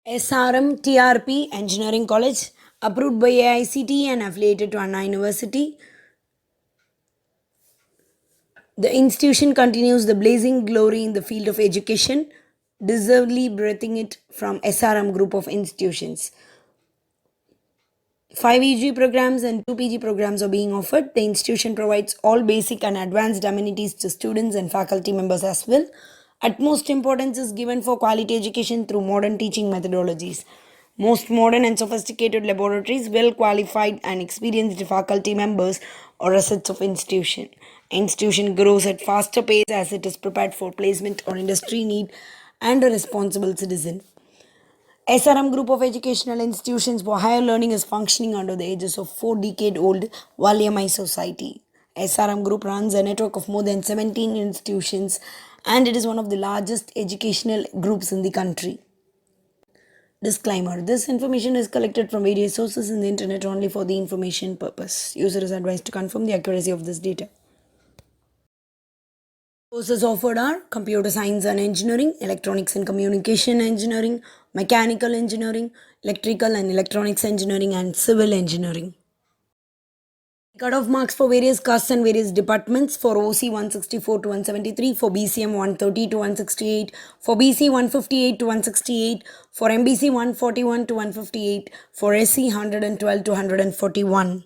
SRM TRP Engineering College, approved by AICTE and affiliated to Anna University. The institution continues the blazing glory in the field of education, deservedly breathing it from SRM group of institutions. 5 EG programs and 2 PG programs are being offered. The institution provides all basic and advanced amenities to students and faculty members as well. Utmost importance is given for quality education through modern teaching methodologies. Most modern and sophisticated laboratories, well qualified and experienced faculty members are assets of institution. Institution grows at faster pace as it is prepared for placement or industry need and a responsible citizen. SRM group of educational institutions for higher learning is functioning under the aegis of 4-decade-old Valiamai Society. SRM group runs a network of more than 17 institutions and it is one of the largest educational groups in the country. Disclaimer: this information is collected from various sources in the internet only for the information purpose. User is advised to confirm the accuracy of this data. Courses offered are Computer Science and Engineering, Electronics and Communication Engineering, Mechanical Engineering, Electrical and Electronics Engineering, and Civil Engineering. Cut-off marks for various castes and various departments: for OC 164 to 173, for BCM 130 to 168, for BC 158 to 168, for MBC 141 to 158, for SC 112 to 141.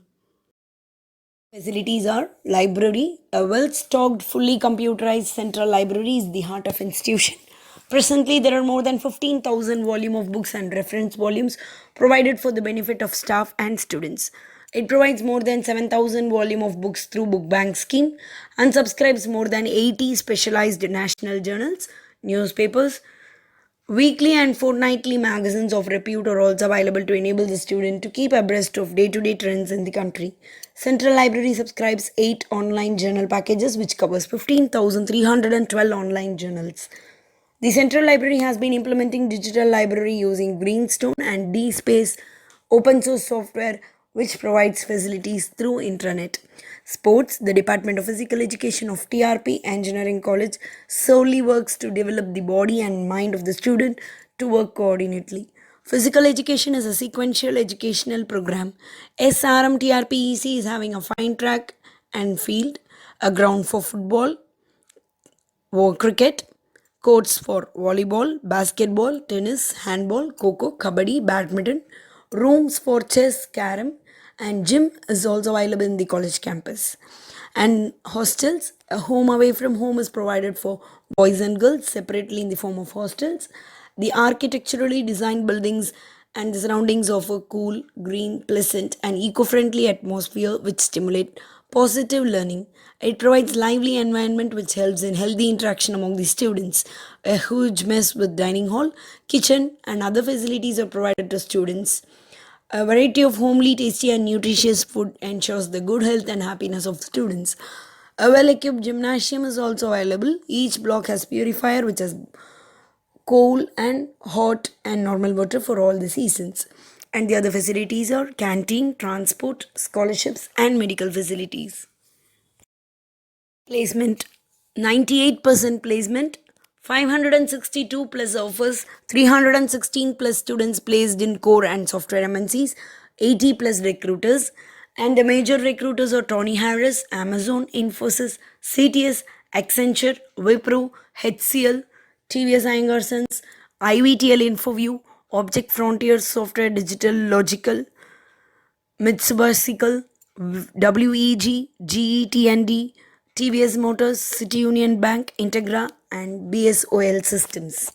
Facilities are library. A well-stocked, fully computerized central library is the heart of institution. Presently, there are more than 15,000 volumes of books and reference volumes provided for the benefit of staff and students. It provides more than 7,000 volumes of books through book bank scheme and subscribes more than 80 specialized national journals, newspapers. Weekly and fortnightly magazines of repute are also available to enable the student to keep abreast of day-to-day trends in the country. Central Library subscribes 8 online journal packages which covers 15,312 online journals. The Central Library has been implementing digital library using Greenstone and DSpace open source software which provides facilities through intranet. Sports: the Department of Physical Education of TRP Engineering College solely works to develop the body and mind of the student to work coordinately. Physical education is a sequential educational program. SRM TRPEC is having a fine track and field, a ground for football, cricket, courts for volleyball, basketball, tennis, handball, kho-kho, kabaddi, badminton, rooms for chess, carom, and gym is also available in the college campus. And hostels: a home away from home is provided for boys and girls separately in the form of hostels. The architecturally designed buildings and the surroundings offer cool, green, pleasant, and eco-friendly atmosphere which stimulate positive learning. It provides lively environment which helps in healthy interaction among the students. A huge mess with dining hall, kitchen, and other facilities are provided to students. A variety of homely, tasty, and nutritious food ensures the good health and happiness of students. A well-equipped gymnasium is also available. Each block has purifier which has cold and hot and normal water for all the seasons. And the other facilities are canteen, transport, scholarships, and medical facilities. Placement: 98% placement, 562 plus offers, 316 plus students placed in core and software MNCs, 80 plus recruiters, and the major recruiters are Tony Harris, Amazon, Infosys, CTS, Accenture, Wipro, HCL, TVS Iyengar Sons, IVTL Infoview, Object Frontiers Software Digital Logical, Mitsubishi, WEG, GETND, TVS Motors, City Union Bank, Integra, and BSOL Systems.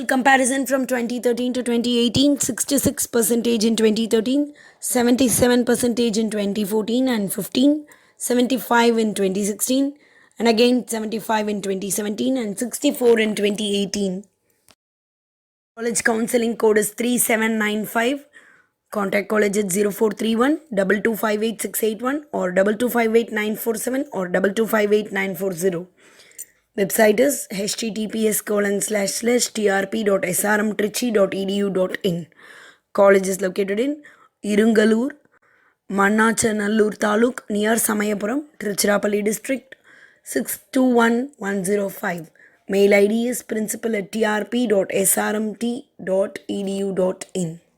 Comparison from 2013 to 2018: 66% in 2013, 77% in 2014 and 15, 75 in 2016, and again 75 in 2017 and 64 in 2018. College counseling code is 3795. Contact college at 0431 2258 681 or 2258 947 or 2258 940. Website is https://trp.srmtrichy.edu.in. College is located in Irungalur, Mannachanallur Taluk near Samayapuram, Tiruchirappalli district, 621105. Mail ID is principal@trp.srmt.edu.in.